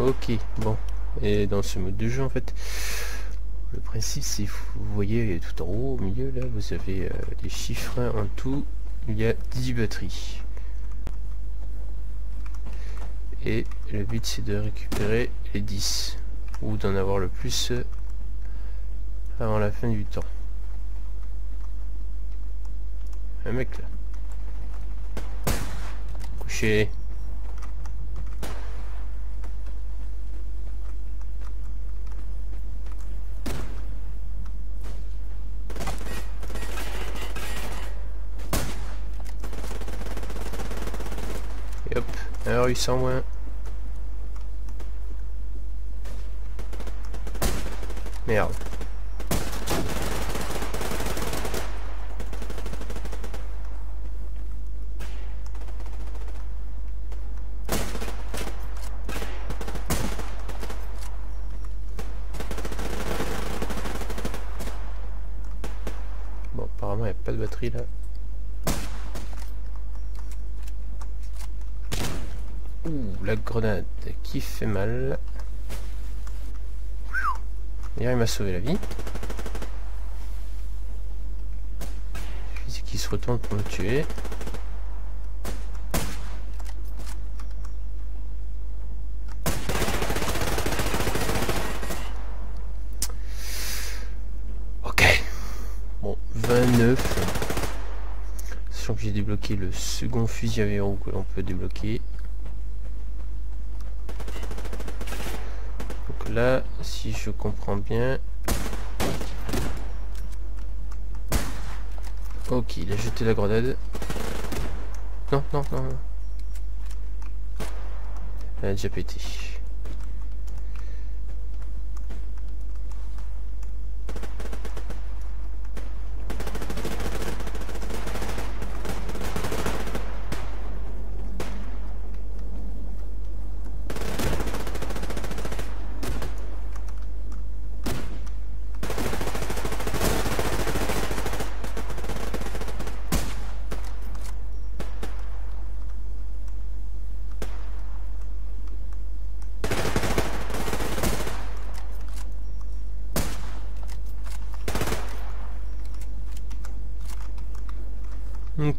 Ok, bon. Et dans ce mode de jeu, en fait, le principe, c'est, vous voyez tout en haut, au milieu, là, vous avez des chiffres. En tout, il y a 10 batteries. Et le but, c'est de récupérer les 10. Ou d'en avoir le plus avant la fin du temps. Un mec, là. Couché. Et hop, 1,800 moins. Merde. Bon, apparemment, il n'y a pas de batterie là. Ouh, la grenade qui fait mal. D'ailleurs, il m'a sauvé la vie. Il suffit qu'il se retourne pour me tuer. Ok. Bon, 29. Sachant que j'ai débloqué le second fusil à verrou que l'on peut débloquer. Donc là, si je comprends bien... Ok, il a jeté la grenade. Non, non, non, non. Elle a déjà pété.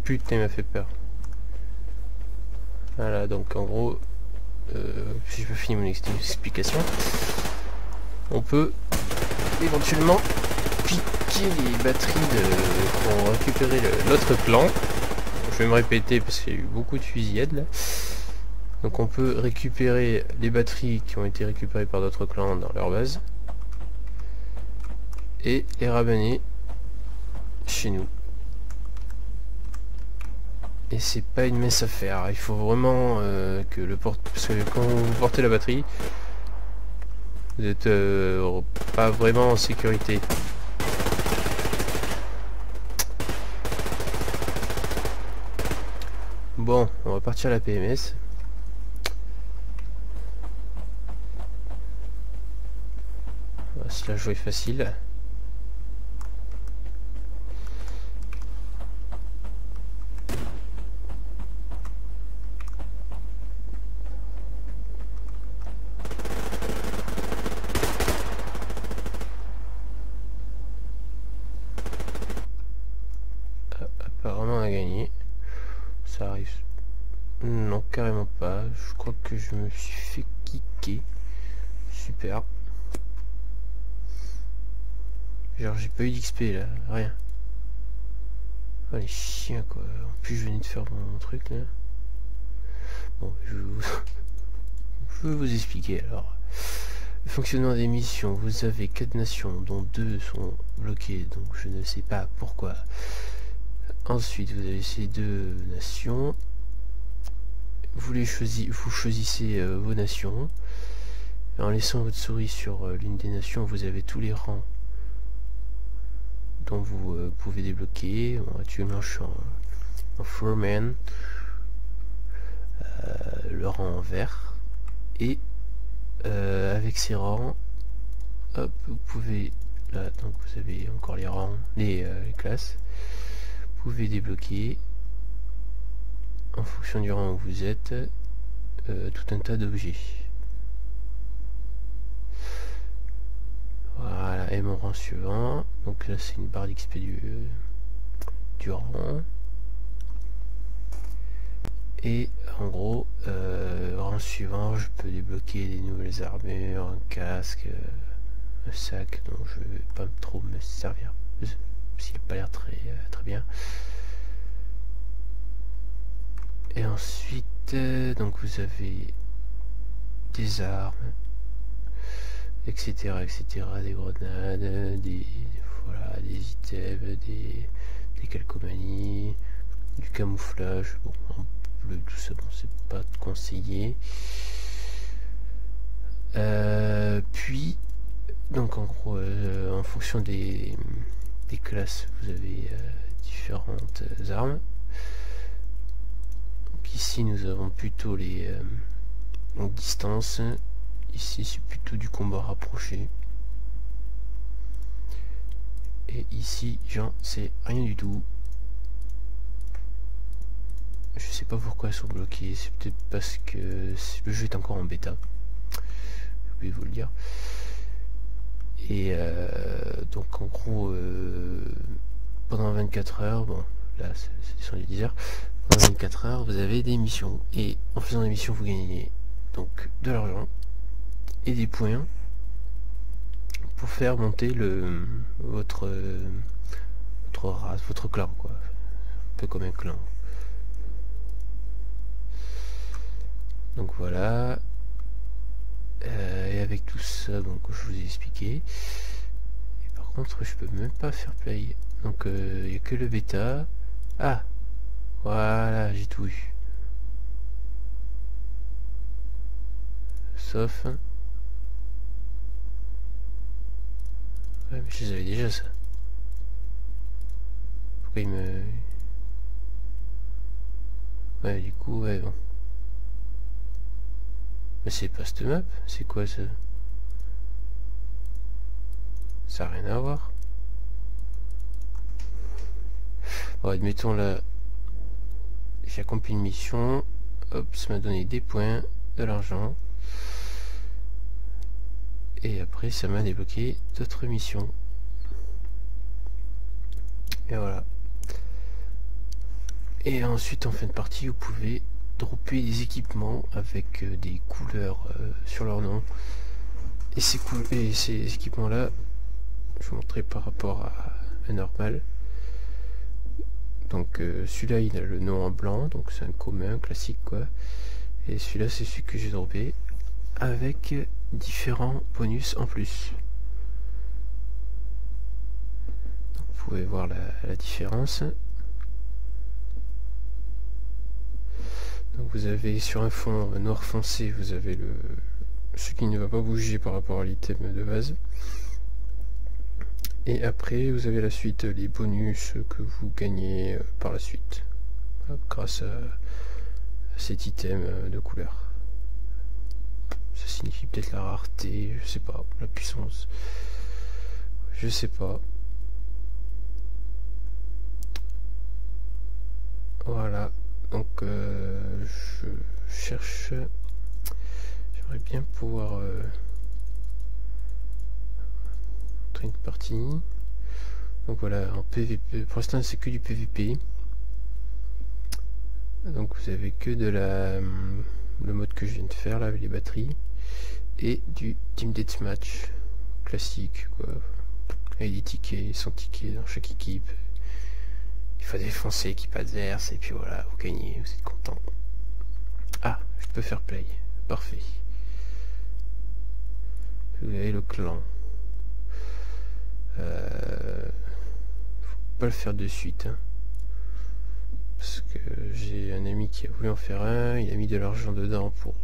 Putain, il m'a fait peur. Voilà, donc en gros, si je peux finir mon explication, on peut éventuellement piquer les batteries pour récupérer l'autre clan. Je vais me répéter parce qu'il y a eu beaucoup de fusillades là. Donc on peut récupérer les batteries qui ont été récupérées par d'autres clans dans leur base et les ramener chez nous. Et c'est pas une mince affaire, il faut vraiment que le porte, parce que quand vous portez la batterie, vous êtes pas vraiment en sécurité. Bon, on va partir à la PMS. Si la jouer facile. Apparemment on a gagné. Ça arrive. Non, carrément pas. Je crois que je me suis fait kicker. Super. Genre j'ai pas eu d'XP là, rien. Oh les chiens quoi. En plus je venais de faire mon truc là. Bon, je vais vous expliquer alors. Le fonctionnement des missions, vous avez 4 nations dont 2 sont bloquées, donc je ne sais pas pourquoi. Ensuite vous avez ces 2 nations. Vous choisissez vos nations. En laissant votre souris sur l'une des nations, vous avez tous les rangs dont vous pouvez débloquer. Bon, actuellement je suis en Foreman, le rang en vert, et avec ces rangs, hop, vous pouvez, là donc vous avez encore les rangs, les classes, vous pouvez débloquer en fonction du rang où vous êtes tout un tas d'objets. Voilà, et mon rang suivant. Donc là c'est une barre d'XP du rang. Et en gros, rang suivant, je peux débloquer des nouvelles armures, un casque, un sac dont je vais pas trop me servir, s'il n'a pas l'air très bien. Et ensuite, donc vous avez des armes, etc., des grenades, des items, des calcomanies, du camouflage, bon, en bleu, tout ça, bon, c'est pas conseillé. Puis, donc en gros, en fonction des classes, vous avez différentes armes. Donc ici, nous avons plutôt les longues distances. Ici, c'est plutôt du combat rapproché. Et ici, j'en sais rien du tout. Je sais pas pourquoi elles sont bloquées. C'est peut-être parce que le jeu est encore en bêta. Je vais vous le dire. Et donc en gros, pendant 24 heures, bon, là c'est sur les 10 heures, pendant 24 heures, vous avez des missions. Et en faisant des missions, vous gagnez donc de l'argent et des points pour faire monter votre race, votre clan, quoi. Un peu comme un clan. Donc voilà. Et avec tout ça, donc je vous ai expliqué. Et par contre, je peux même pas faire play. Donc il n'y a que le bêta. Ah, voilà, j'ai tout eu. Sauf. Ouais, mais je les avais déjà, ça. Pourquoi il me... Ouais, du coup, ouais, bon. Mais c'est pas cette map, c'est quoi ça? Ça n'a rien à voir. Bon, admettons là, j'ai accompli une mission, hop, ça m'a donné des points, de l'argent. Et après ça m'a débloqué d'autres missions. Et voilà. Et ensuite en fin de partie vous pouvez dropper des équipements avec des couleurs sur leur nom. Et ces équipements là, je vous montrerai par rapport à normal. Donc celui-là il a le nom en blanc, donc c'est un commun classique quoi. Et celui-là c'est celui que j'ai droppé avec différents bonus en plus. Donc, vous pouvez voir la différence. Donc vous avez sur un fond noir foncé, vous avez ce qui ne va pas bouger par rapport à l'item de base. Et après vous avez la suite, les bonus que vous gagnez par la suite, grâce à cet item de couleur. Ça signifie peut-être la rareté, je sais pas, la puissance, je sais pas. Voilà, donc je cherche, j'aimerais bien pouvoir une partie. Donc voilà, en PVP, pour l'instant c'est que du PVP. Donc vous avez que de le mode que je viens de faire là avec les batteries et du Team Deathmatch classique quoi, avec des tickets, 100 tickets dans chaque équipe. Il faut défoncer l'équipe adverse et puis voilà, vous gagnez, vous êtes content. Ah, je peux faire play, parfait. Vous avez le clan. Faut pas le faire de suite hein. Parce que j'ai un ami qui a voulu en faire un, il a mis de l'argent dedans pour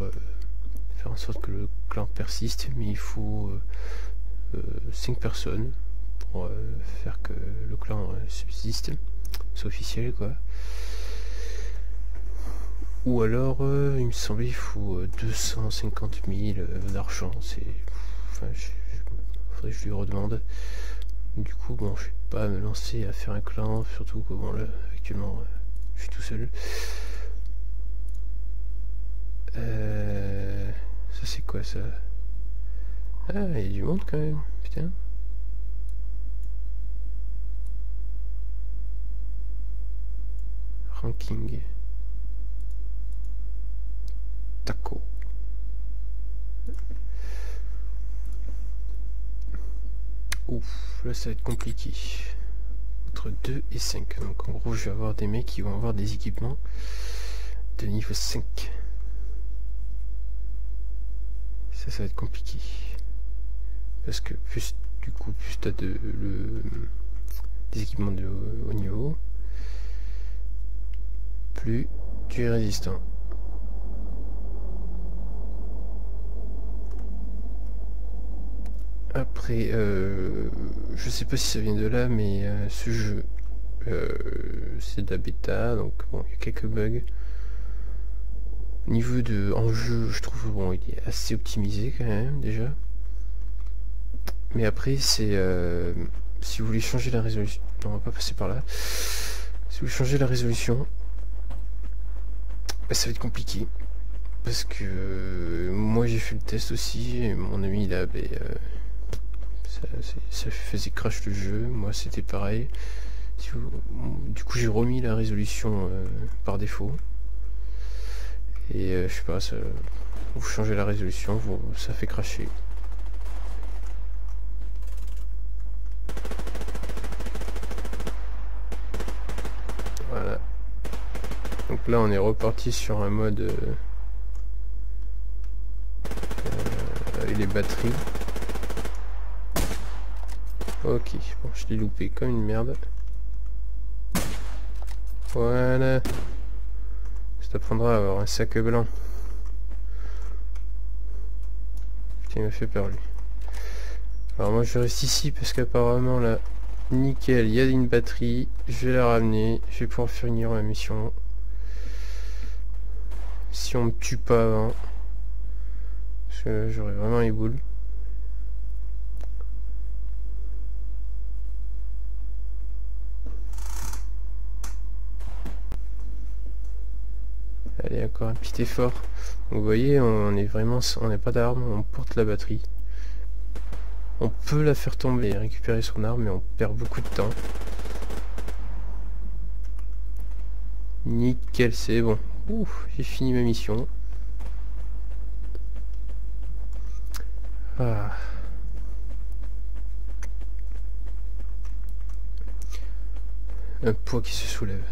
faire en sorte que le clan persiste, mais il faut 5 personnes pour faire que le clan subsiste, c'est officiel quoi. Ou alors il me semblait il faut 250 000 d'argent, c'est... Enfin, faudrait que je lui redemande. Du coup bon, je vais pas me lancer à faire un clan, surtout que bon là actuellement je suis tout seul. Ça c'est quoi ça? Ah, il y a du monde quand même, putain. Ranking. Taco. Ouf, là ça va être compliqué. Entre 2 et 5. Donc en gros je vais avoir des mecs qui vont avoir des équipements de niveau 5. Ça va être compliqué. Parce que plus du coup plus t'as des équipements de haut niveau, plus tu es résistant. Après, je sais pas si ça vient de là, mais ce jeu, c'est de la bêta, donc bon, il y a quelques bugs. Au niveau de enjeu, je trouve bon, il est assez optimisé quand même déjà. Mais après, c'est si vous voulez changer la résolution, non, on va pas passer par là. Si vous changez la résolution, bah, ça va être compliqué. Parce que moi j'ai fait le test aussi, et mon ami il a ça faisait crash le jeu, moi c'était pareil. Du coup j'ai remis la résolution par défaut. Et je sais pas, vous changez la résolution, ça fait cracher. Voilà. Donc là on est reparti sur un mode avec les batteries. Ok, bon, je l'ai loupé comme une merde. Voilà. Ça t'apprendra à avoir un sac blanc. Putain, il m'a fait peur lui. Alors moi je reste ici parce qu'apparemment là, nickel, il y a une batterie. Je vais la ramener. Je vais pouvoir finir ma mission. Si on me tue pas avant. Parce que j'aurais vraiment les boules. Allez, encore un petit effort. Donc, vous voyez, on n'est pas d'armes, on porte la batterie. On peut la faire tomber et récupérer son arme, mais on perd beaucoup de temps. Nickel, c'est bon. Ouf, j'ai fini ma mission. Ah. Un poids qui se soulève.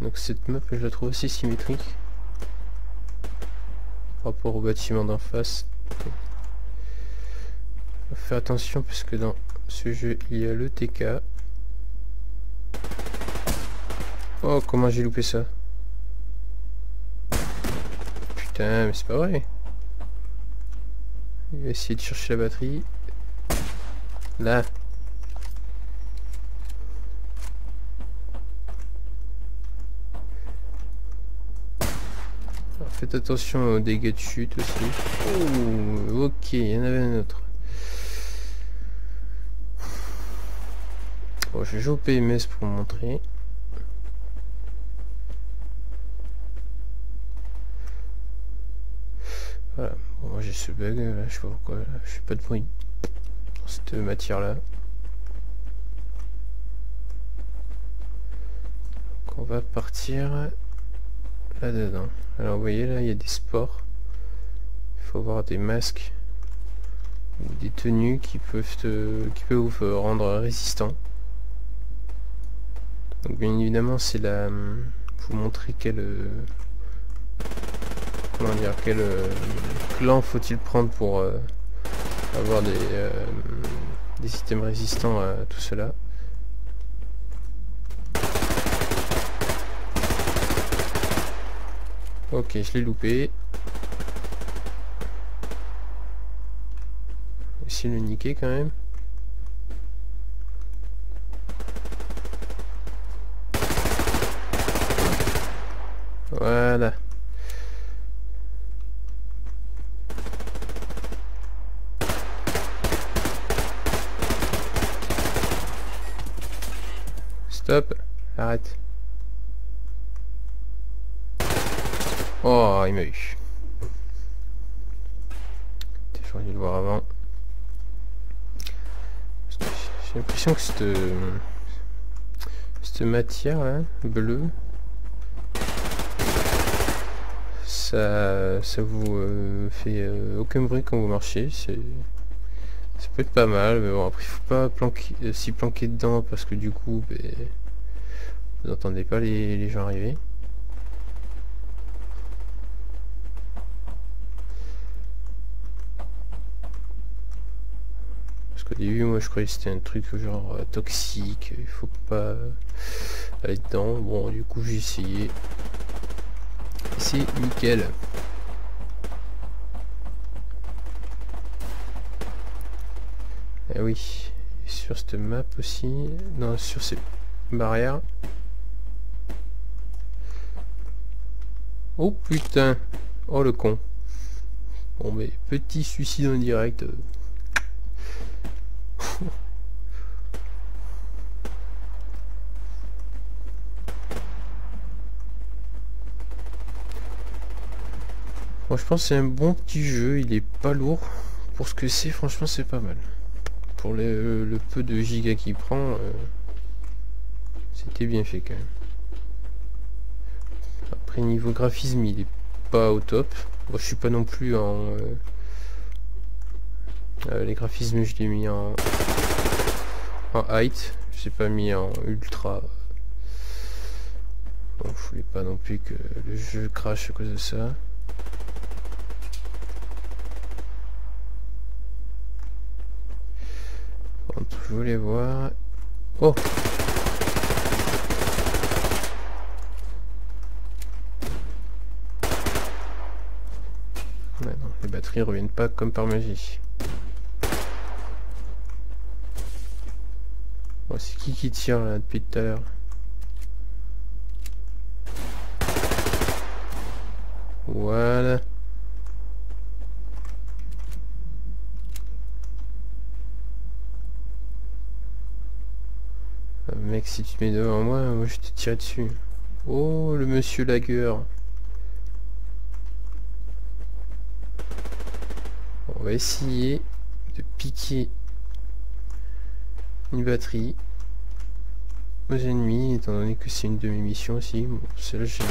Donc cette map je la trouve assez symétrique par rapport au bâtiment d'en face. Faut faire attention parce que dans ce jeu il y a le TK. Oh, comment j'ai loupé ça? Putain, mais c'est pas vrai. Il va essayer de chercher la batterie. Là. Alors, faites attention aux dégâts de chute aussi. Oh, ok, il y en avait un autre. Bon, je vais jouer au PMS pour vous montrer. Voilà, bon, moi j'ai ce bug, là, je sais pas pourquoi, là, je fais pas de bruit dans cette matière là. Donc on va partir là dedans. Alors vous voyez là il y a des sports, il faut avoir des masques ou des tenues qui peuvent vous rendre résistant. Donc bien évidemment c'est la vous montrer quel comment dire, quel clan faut-il prendre pour avoir des systèmes résistants à tout cela. Ok, je l'ai loupé. Essayer de le niquer quand même. Voilà. Stop, arrête. Oh, il m'a eu. J'aurais dû le voir avant. J'ai l'impression que cette matière là, bleue, ça vous fait aucun bruit quand vous marchez. Ça peut être pas mal, mais bon, après il faut pas s'y planquer dedans parce que du coup, ben, vous n'entendez pas les gens arriver. Au début, moi je croyais que c'était un truc genre toxique, il faut pas aller dedans. Bon, du coup, j'ai essayé. C'est nickel. Et oui, sur cette map aussi, non, sur ces barrières. Oh putain, oh le con. Bon, mais petit suicide en direct. Bon, je pense que c'est un bon petit jeu, il est pas lourd. Pour ce que c'est, franchement, c'est pas mal. Pour le peu de gigas qu'il prend, c'était bien fait quand même. Après, niveau graphisme, il est pas au top. Bon, je suis pas non plus en... les graphismes, je l'ai mis en height. Je l'ai pas mis en ultra. Bon, je voulais pas non plus que le jeu crache à cause de ça. Bon, je voulais voir... Oh! Ouais, non, les batteries reviennent pas comme par magie. Bon, c'est qui tire là depuis tout à l'heure? Voilà. Mec, si tu te mets devant moi, moi je te tire dessus. Oh, le monsieur lagueur. On va essayer de piquer une batterie aux ennemis, étant donné que c'est une de mes missions aussi. Bon, celle-là, j'ai...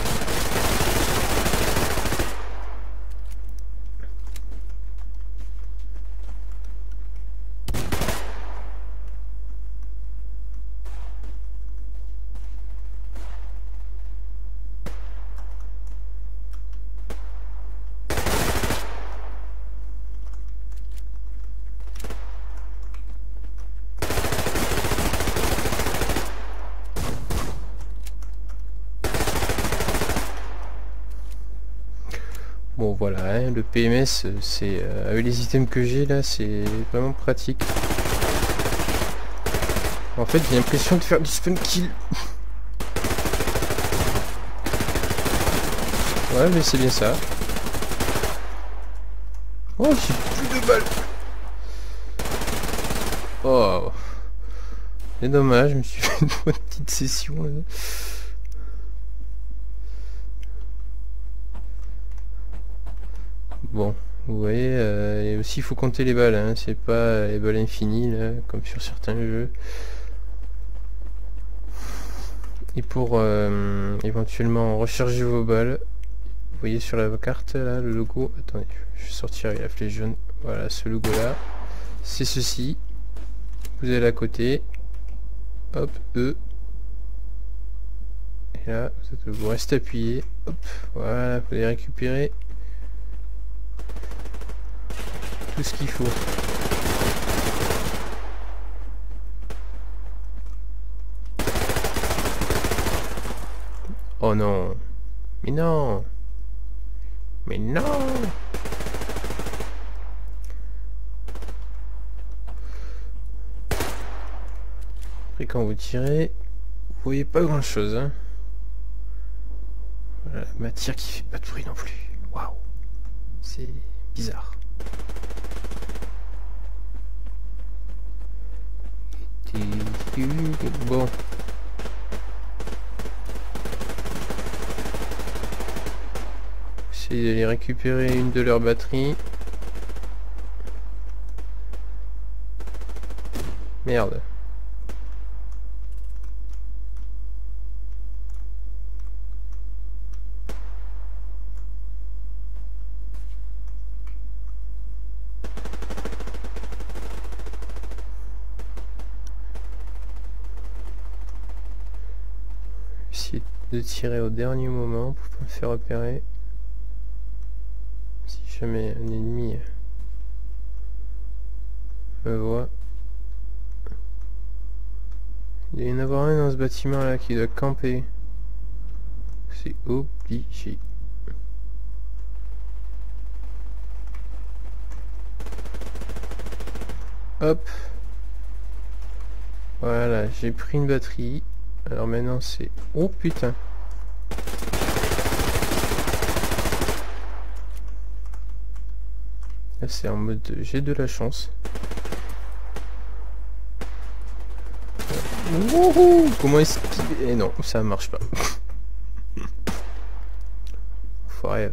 Bon voilà, hein, le PMS, c'est avec les items que j'ai là, c'est vraiment pratique. En fait, j'ai l'impression de faire du spawn kill. Ouais, mais c'est bien ça. Oh, j'ai plus de balles. Oh, c'est dommage, je me suis fait une petite session là. Bon, vous voyez, et aussi il faut compter les balles, hein, c'est pas les balles infinies là, comme sur certains jeux. Et pour éventuellement recharger vos balles, vous voyez sur la carte là le logo. Attendez, je vais sortir avec la flèche jaune. Voilà, ce logo là, c'est ceci. Vous allez à côté, hop, E. Et là, vous restez appuyé, hop, voilà, vous allez récupérer tout ce qu'il faut. Oh non, mais non, mais non. Après quand vous tirez, vous voyez pas grand chose, hein. Voilà, la matière qui fait pas de bruit non plus. Waouh, c'est bizarre. Bon. Essayer d'aller récupérer une de leurs batteries. Merde. de tirer au dernier moment pour pas me faire repérer. Si jamais un ennemi me voit. Il doit y en avoir un dans ce bâtiment là qui doit camper. C'est obligé. Hop. Voilà, j'ai pris une batterie. Alors maintenant c'est... Oh putain. Là c'est en mode j'ai de la chance. Wouhou, comment esquiver? Et non, ça marche pas. Foiré.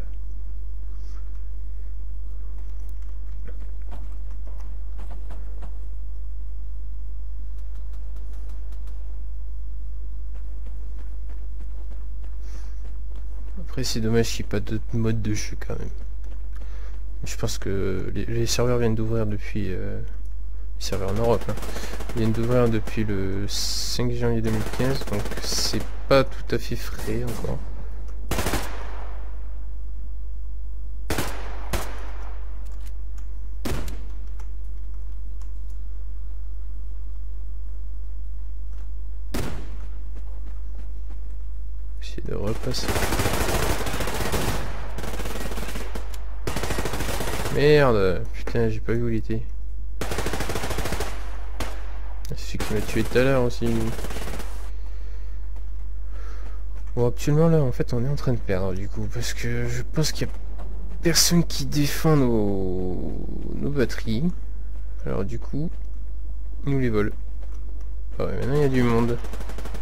Après c'est dommage qu'il n'y ait pas d'autre mode de jeu quand même. Je pense que les serveurs viennent d'ouvrir depuis... les serveurs en Europe, hein, viennent d'ouvrir depuis le 5 janvier 2015, donc c'est pas tout à fait frais encore. Essayer de repasser. Merde, putain, j'ai pas vu où il était. C'est celui qui m'a tué tout à l'heure aussi. Bon, actuellement là, en fait, on est en train de perdre du coup, parce que je pense qu'il y a personne qui défend nos batteries. Alors du coup, ils nous les volent. Ah ouais, maintenant il y a du monde.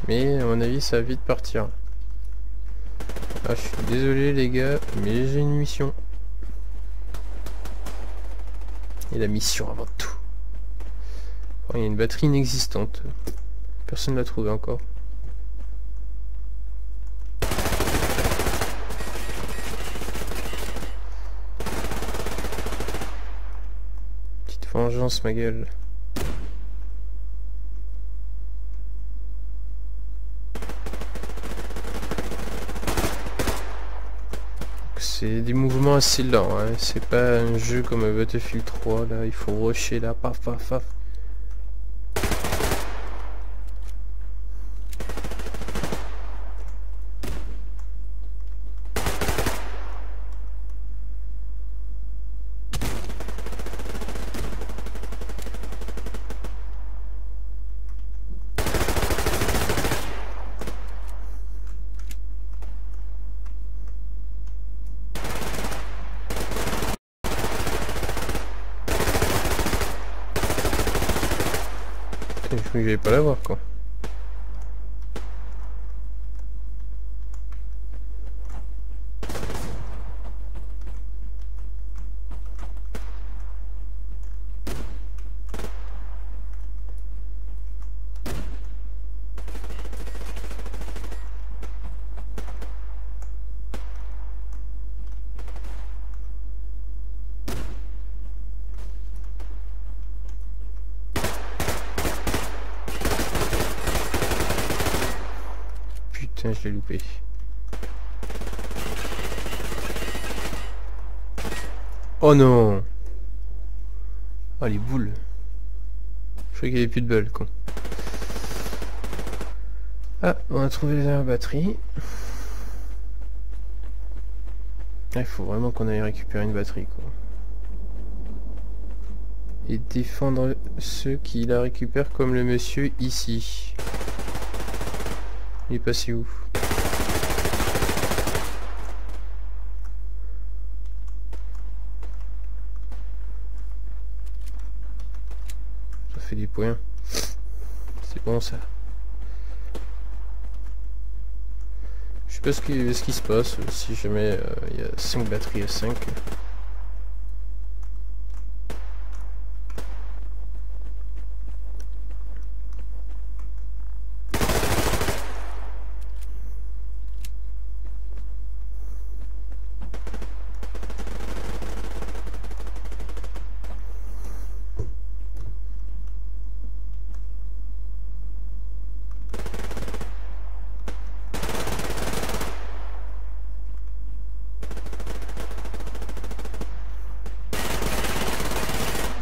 Mais à mon avis, ça va vite partir. Ah, je suis désolé les gars, mais j'ai une mission. Et la mission avant tout. Oh, il y a une batterie inexistante. Personne ne l'a trouvé encore. Petite vengeance, ma gueule. C'est des mouvements assez lents, hein. C'est pas un jeu comme Battlefield 3, là, il faut rusher là, paf paf paf. Je crois que j'allais pas l'avoir quoi. Putain, je l'ai loupé. Oh non! Oh les boules. Je croyais qu'il n'y avait plus de balles, con. Ah, on a trouvé la batterie. Il faut vraiment qu'on aille récupérer une batterie, quoi. Et défendre ceux qui la récupèrent comme le monsieur ici. Il est passé où? Ça fait des points. C'est bon ça. Je sais pas ce qui se passe si jamais il y a 5 batteries à 5.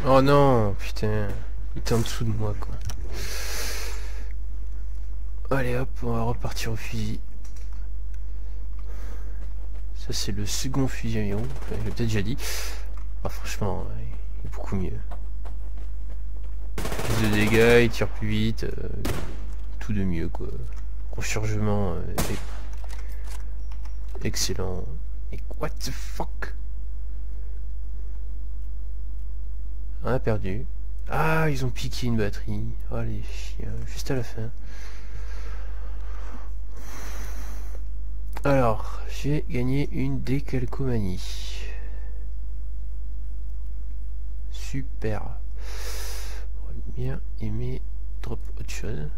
Oh non, putain. Il était en dessous de moi, quoi. Allez hop, on va repartir au fusil. Ça c'est le second fusil à aviron, enfin, je l'ai peut-être déjà dit. Ah, franchement, il est beaucoup mieux. Plus de dégâts, il tire plus vite, tout de mieux quoi. Rechargement excellent. Et what the fuck? On a perdu. Ah, ils ont piqué une batterie. Oh les chiens, juste à la fin. Alors, j'ai gagné une décalcomanie. Super. J'aurais bien aimé drop autre chose.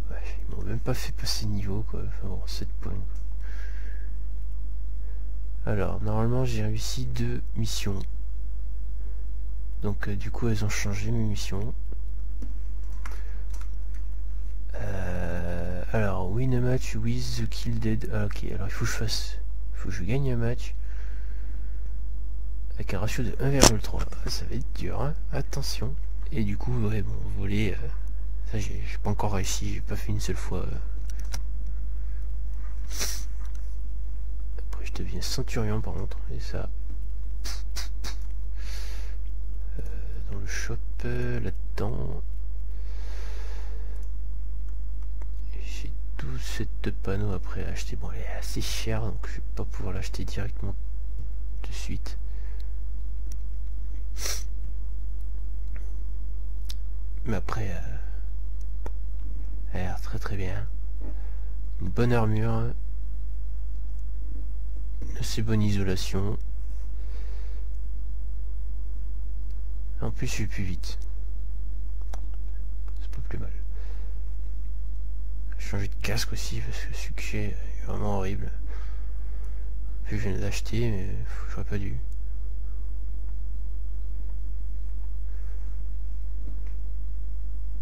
Ouais, ils m'ont même pas fait passer de niveau quoi. Enfin bon, 7 points. Alors, normalement j'ai réussi 2 missions. Donc du coup elles ont changé mes missions. Alors, win a match with the kill dead. Ah, ok, alors il faut que je fasse... Il faut que je gagne un match. Avec un ratio de 1,3. Ça va être dur, hein. Attention. Et du coup, ouais, bon, voler... ça j'ai pas encore réussi, j'ai pas fait une seule fois. Après je deviens centurion par contre. Et ça... dans le shop, là-dedans... J'ai 12 sets de panneaux après à acheter. Bon, elle est assez chère, donc je vais pas pouvoir l'acheter directement de suite. Mais après, elle a l'air très très bien. Une bonne armure, une assez bonne isolation. En plus, je vais plus vite. C'est pas plus mal. Changer de casque aussi parce que celui que j'ai est vraiment horrible. Puis je viens de l'acheter, mais j'aurais pas dû.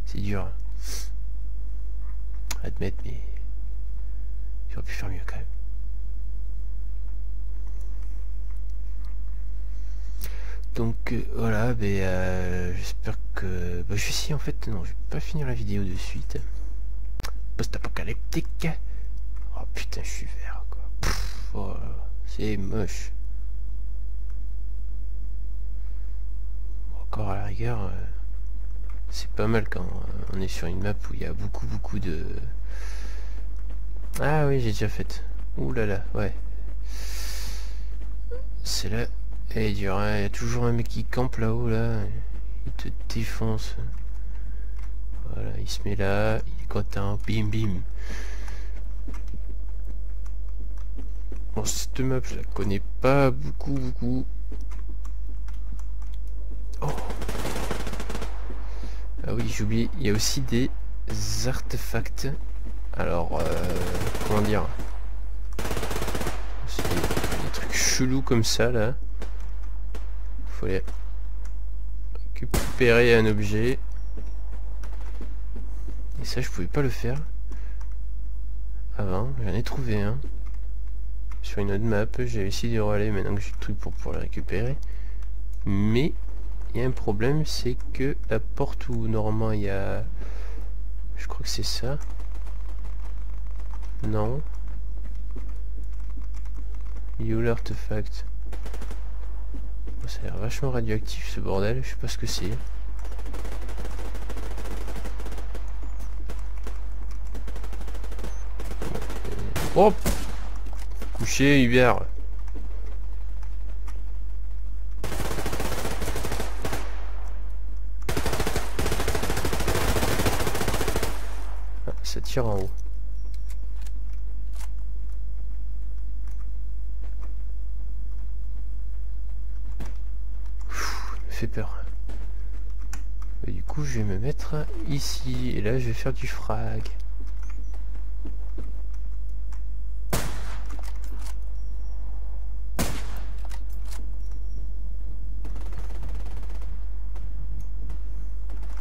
C'est dur à admettre, mais j'aurais pu faire mieux quand même. Donc voilà, j'espère que... je vais essayer en fait, non, je vais pas finir la vidéo de suite. Post-apocalyptique. Oh putain, je suis vert quoi. Oh, c'est moche. Bon, encore à la rigueur, c'est pas mal quand on est sur une map où il y a beaucoup de... Ah oui, j'ai déjà fait. Ouh là là, ouais. C'est là. Et il y a toujours un mec qui campe là-haut là. Il te défonce. Voilà, il se met là, il est content, bim bim. Bon, cette map je la connais pas beaucoup. Oh. Ah oui, j'ai oublié, il y a aussi des artefacts. Alors, comment dire, c'est des trucs chelous comme ça là. Faut aller récupérer un objet. Et ça je pouvais pas le faire avant, j'en ai trouvé un sur une autre map, j'ai réussi de aller maintenant que j'ai le truc pour pouvoir le récupérer. Mais il y a un problème, c'est que la porte où normalement il y a... Je crois que c'est ça. Non. You l'artefact. Ça a l'air vachement radioactif ce bordel, je sais pas ce que c'est. Oh, couché Hubert. Ah, ça tire en haut. Fait peur. Et du coup je vais me mettre ici et là je vais faire du frag.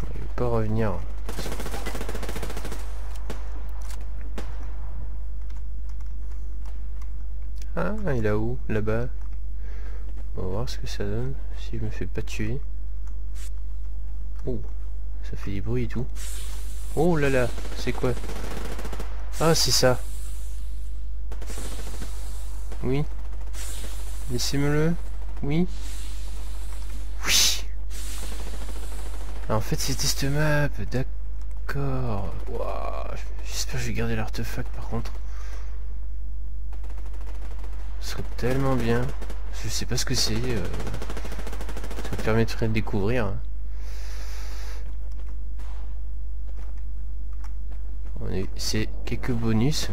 Je vais pas revenir. Ah, il est où? Là-bas. On va voir ce que ça donne si je me fais pas tuer. Oh, ça fait des bruits et tout. Oh là là, c'est quoi? Ah, c'est ça. Oui. Laissez-moi-le. Oui. Oui. Ah, en fait, c'était cette map. D'accord. Wow. J'espère que je vais garder l'artefact par contre. Ce serait tellement bien. Je sais pas ce que c'est. Ça me permettrait de découvrir. C'est quelques bonus.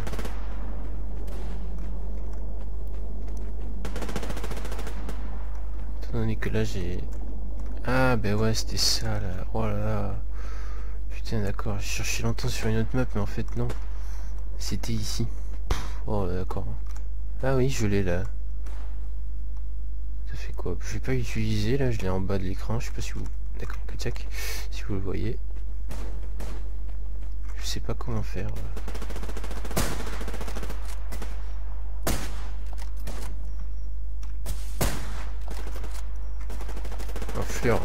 Étant donné que là j'ai... Ah ben ouais, c'était ça là. Oh là là. Putain, d'accord. J'ai cherché longtemps sur une autre map, mais en fait non. C'était ici. Oh d'accord. Ah oui, je l'ai là. Ça fait quoi? Je vais pas utiliser là, je l'ai en bas de l'écran. Je sais pas si vous... D'accord, que tac. Si vous le voyez. Je sais pas comment faire. En fleur.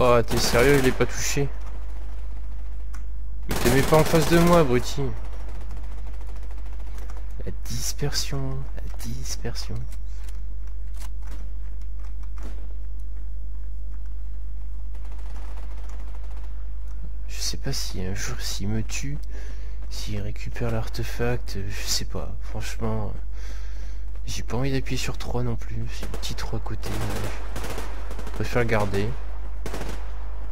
Oh, t'es sérieux, je l'ai pas touché. Mais te mets pas en face de moi, abruti. La dispersion, la dispersion. Je sais pas si un jour s'il me tue, s'il récupère l'artefact, je sais pas. Franchement, j'ai pas envie d'appuyer sur 3 non plus. C'est un petit 3 à côté. Je préfère le garder.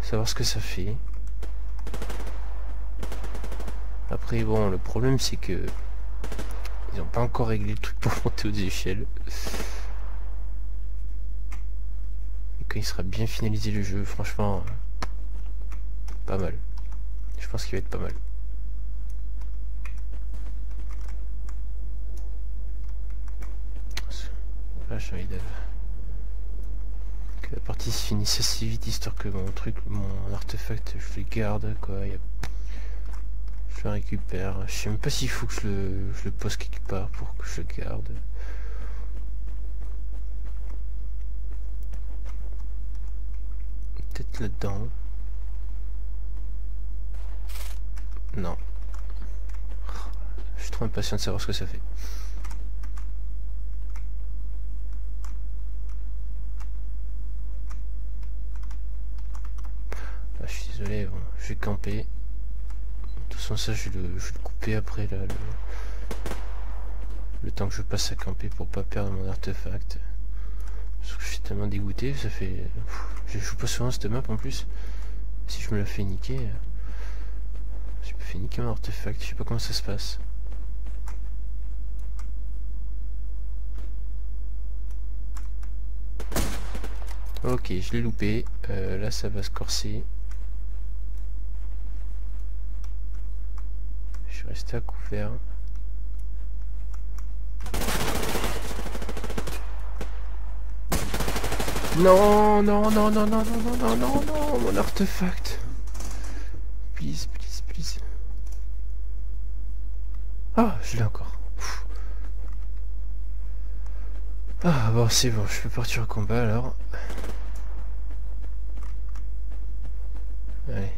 Savoir ce que ça fait. Après bon, le problème c'est que ils ont pas encore réglé le truc pour monter aux échelles. Et quand il sera bien finalisé le jeu, franchement, pas mal. Je pense qu'il va être pas mal. Là j'ai envie de... que la partie se finisse assez vite, histoire que mon truc, mon artefact, je le garde quoi. Je le récupère. Je sais même pas s'il faut que je le pose quelque part pour que je le garde. Peut-être là-dedans. Non. Je suis trop impatient de savoir ce que ça fait. Ah, je suis désolé, bon, je vais camper. De toute façon ça je vais le couper après là, le temps que je passe à camper pour pas perdre mon artefact. Parce que je suis tellement dégoûté, ça fait... Je joue pas souvent cette map en plus. Si je me la fais niquer... Je me fais niquer mon artefact, je sais pas comment ça se passe. Ok, je l'ai loupé. Là ça va se corser. Je suis resté à couvert. Non, non, non, non, non, non, non, non, non, non, mon artefact. Please, please, please. Ah, je l'ai encore. Pfff. Ah, bon, c'est bon, je peux partir au combat alors. Allez.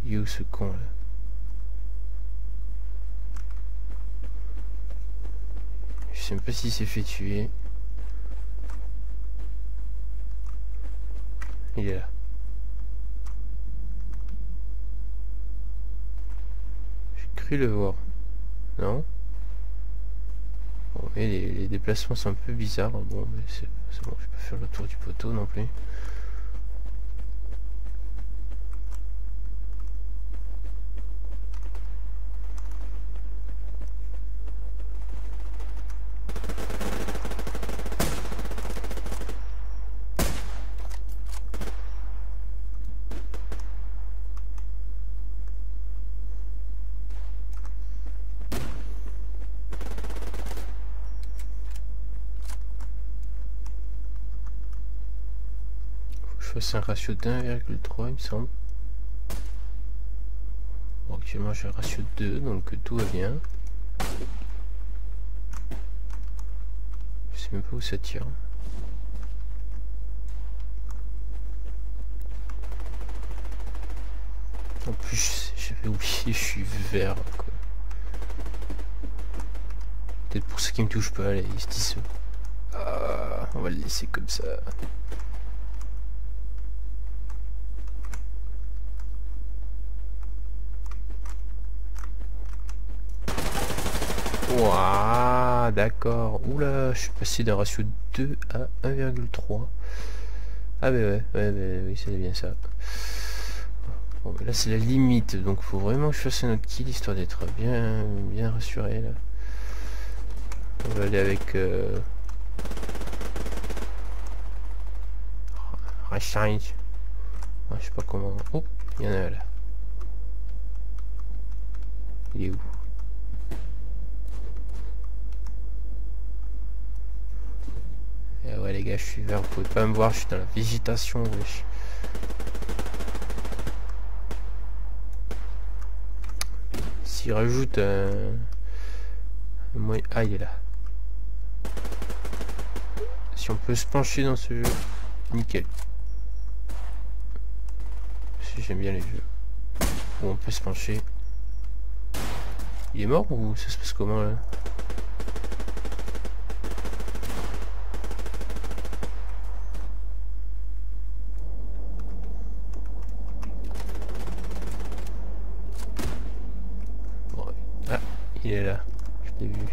Il est où ce con là? Je sais même pas s'il s'est fait tuer. Il est là. J'ai cru le voir. Non? Bon, mais les déplacements sont un peu bizarres. Bon, mais c'est bon, je vais pas faire le tour du poteau non plus. fasse un ratio de 1,3 il me semble. Bon, actuellement j'ai un ratio de 2, donc tout va bien. Je sais même pas où ça tire. En plus, j'avais oublié, je suis vert, quoi. Peut-être pour ceux qui me touchent pas, allez, ils se disent... Ah, on va le laisser comme ça. Ouah, d'accord. Oula, je suis passé d'un ratio de 2 à 1,3. Ah bah ouais, oui, c'est bien ça. Bon, bah là c'est la limite, donc faut vraiment que je fasse un autre kill histoire d'être bien rassuré là. On va aller avec Rechange. Ah, je sais pas comment. Oh, il y en a un là. Il est où? Eh ouais les gars, je suis vert, vous pouvez pas me voir, je suis dans la végétation, wesh. S'il rajoute un moyen... Ah, il est là. Si on peut se pencher dans ce jeu, nickel. Si j'aime bien les jeux où on peut se pencher. Il est mort ou ça se passe comment là? Bon, ah, il est là. Je l'ai vu.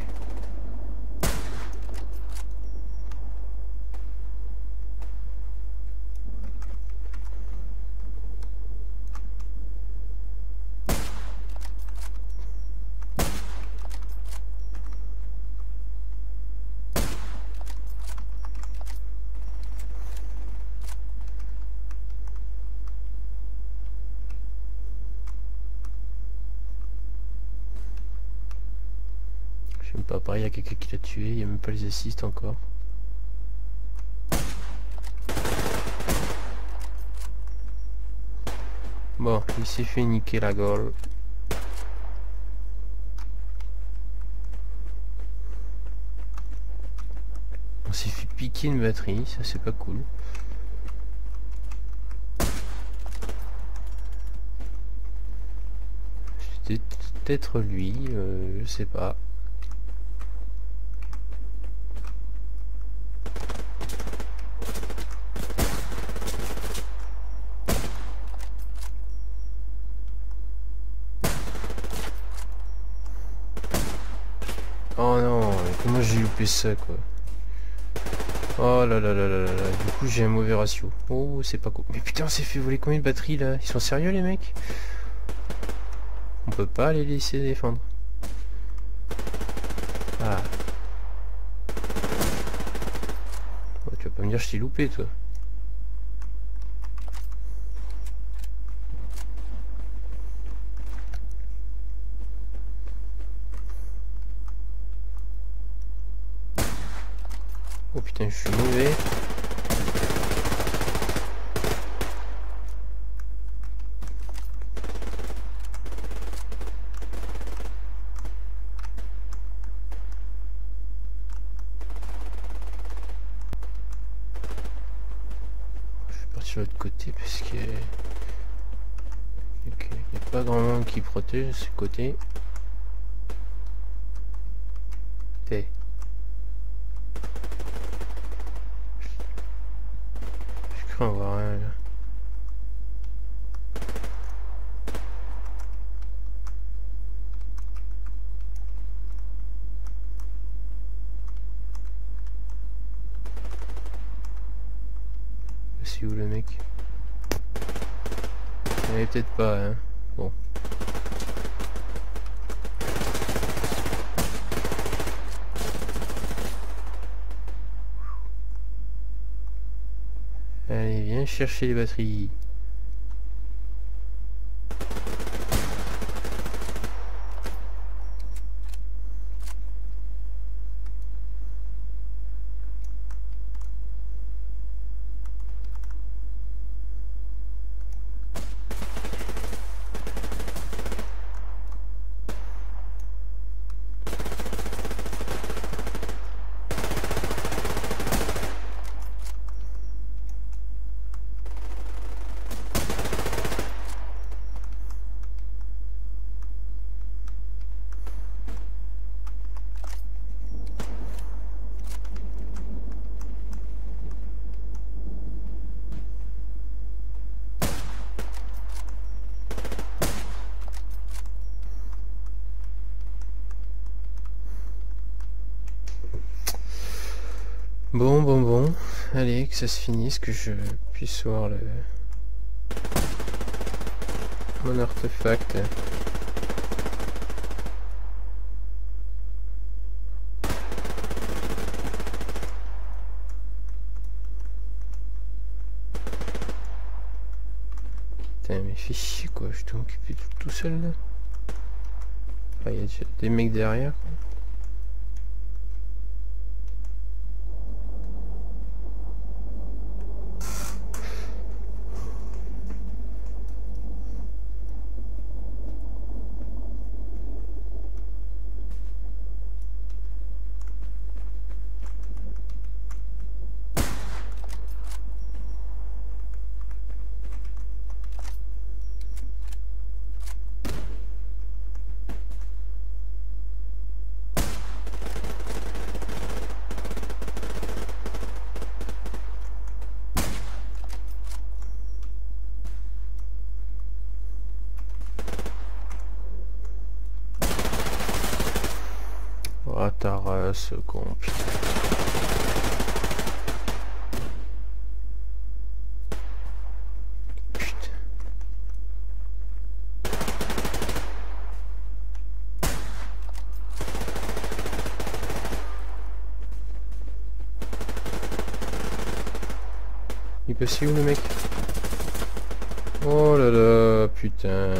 Je sais même pas, pareil, il y a quelqu'un qui l'a tué, il n'y a même pas les assists encore. Bon, il s'est fait niquer la gueule. On s'est fait piquer une batterie, ça c'est pas cool. C'était peut-être lui, je sais pas. Oh non, comment j'ai loupé ça quoi. Oh là là là là là là, du coup j'ai un mauvais ratio. Oh c'est pas cool. Mais putain on s'est fait voler combien de batteries là? Ils sont sérieux les mecs? On peut pas les laisser défendre. Ah. Oh, tu vas pas me dire je t'ai loupé toi. Oh putain je suis mauvais. De l'autre côté parce que il n'y a pas grand monde qui protège ce côté. T'es. Je crains en voir un là. C'est où le mec? Il peut-être pas hein. Bon. Allez viens chercher les batteries. Bon. Allez, que ça se finisse, que je puisse voir le... mon artefact. Putain, mais fais chier quoi, je t'ai occupé tout seul là. Enfin, il y a déjà des mecs derrière. Oh ta race, con, putain. Putain. Il est passé où le mec? Oh là là, putain,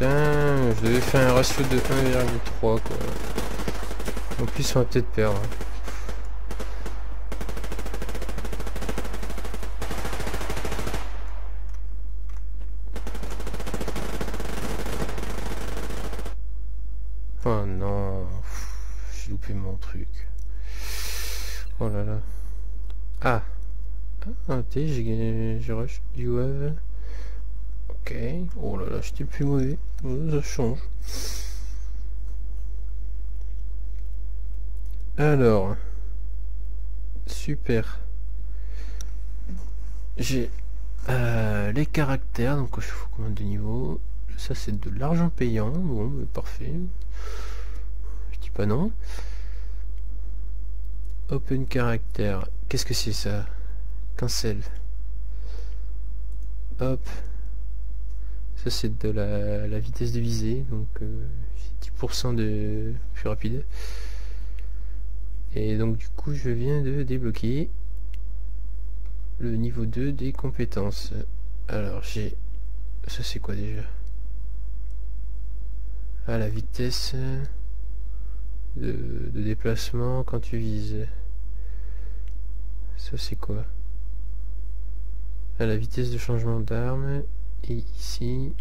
je devais faire un ratio de 1,3 quoi. En plus on va peut-être perdre. Oh non, j'ai loupé mon truc. Oh là là. Ah, j'ai rush you have. Ok. Oh là là, j'étais le plus mauvais. Ça change. Alors. Super. J'ai les caractères. Donc il faut combien de niveaux? Ça c'est de l'argent payant. Bon, mais parfait. Je dis pas non. Open caractère. Qu'est-ce que c'est ça? Cancel. Hop. Ça c'est de la vitesse de visée, donc 10% de plus rapide. Et donc du coup je viens de débloquer le niveau 2 des compétences. Alors j'ai... ça c'est quoi déjà? Ah, la vitesse de déplacement quand tu vises. Ça c'est quoi? Ah, la vitesse de changement d'arme. Et ici,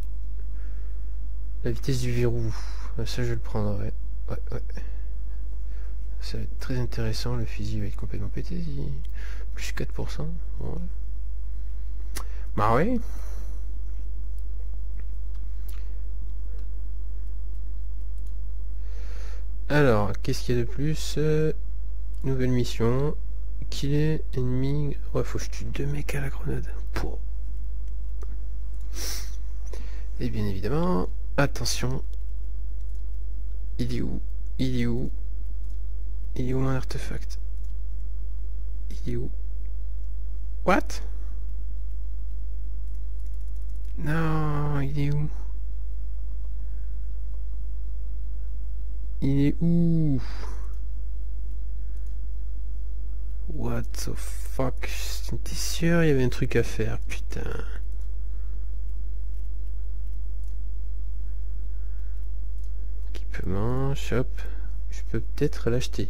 la vitesse du verrou. Ça, je le prendrai. Ouais. Ça va être très intéressant. Le fusil va être complètement pété. Plus 4%. Ouais. Bah ouais. Alors, qu'est-ce qu'il y a de plus? Nouvelle mission. Killer ennemi. Ouais, faut que je tue 2 mecs à la grenade. Pour. Et bien évidemment, attention, il est où? Il est où mon artefact? Il est où? What? Non, il est où? Il est où? What the fuck? J'étais sûr il y avait un truc à faire, putain. Shop, je peux peut-être l'acheter.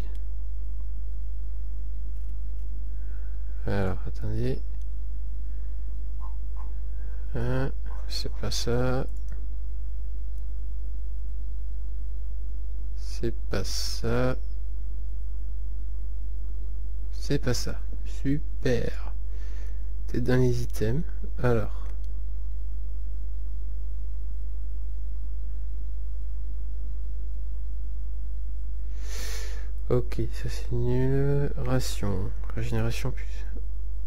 Alors, attendez. C'est pas ça. C'est pas ça. C'est pas ça. Super. T'es dans les items. Alors. Ok, ça c'est nul. Ration. Régénération plus.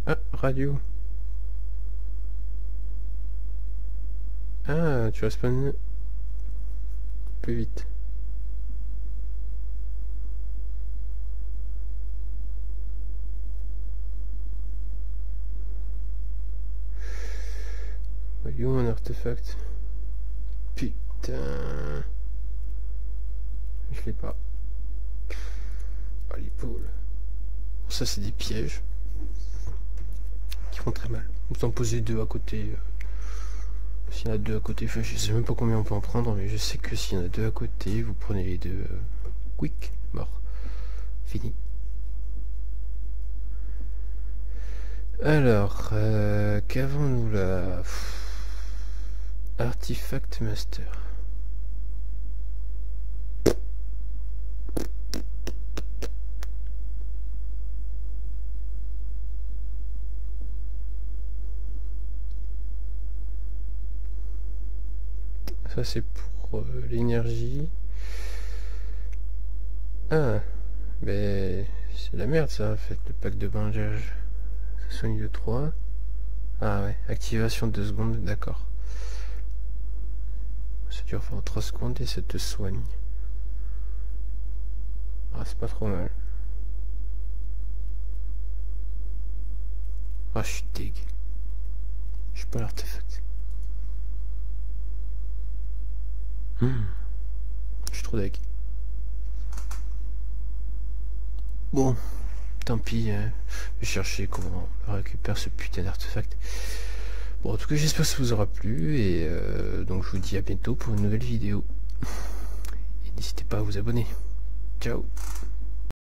Ah, radio. Ah, tu respawns plus vite. est où mon artefact? Putain. Je l'ai pas. Ah, l'épaule. Ça c'est des pièges. Qui font très mal. Vous en posez deux à côté. S'il y en a deux à côté, enfin, je sais même pas combien on peut en prendre, mais je sais que s'il y en a deux à côté, vous prenez les deux. Quick, mort. Fini. Alors, qu'avons-nous là? Artifact Master. Ça c'est pour l'énergie. Ah, mais c'est la merde ça en fait, le pack de bandage. Ça soigne de 3. Ah ouais, activation de 2 secondes, d'accord. Ça dure pendant 3 secondes et ça te soigne. Ah, c'est pas trop mal. Ah, je suis deg. Je suis pas l'artefact. Je suis trop deg. Bon, tant pis, je vais chercher comment on récupère ce putain d'artefact. Bon, en tout cas, j'espère que ça vous aura plu, et donc je vous dis à bientôt pour une nouvelle vidéo. Et n'hésitez pas à vous abonner. Ciao.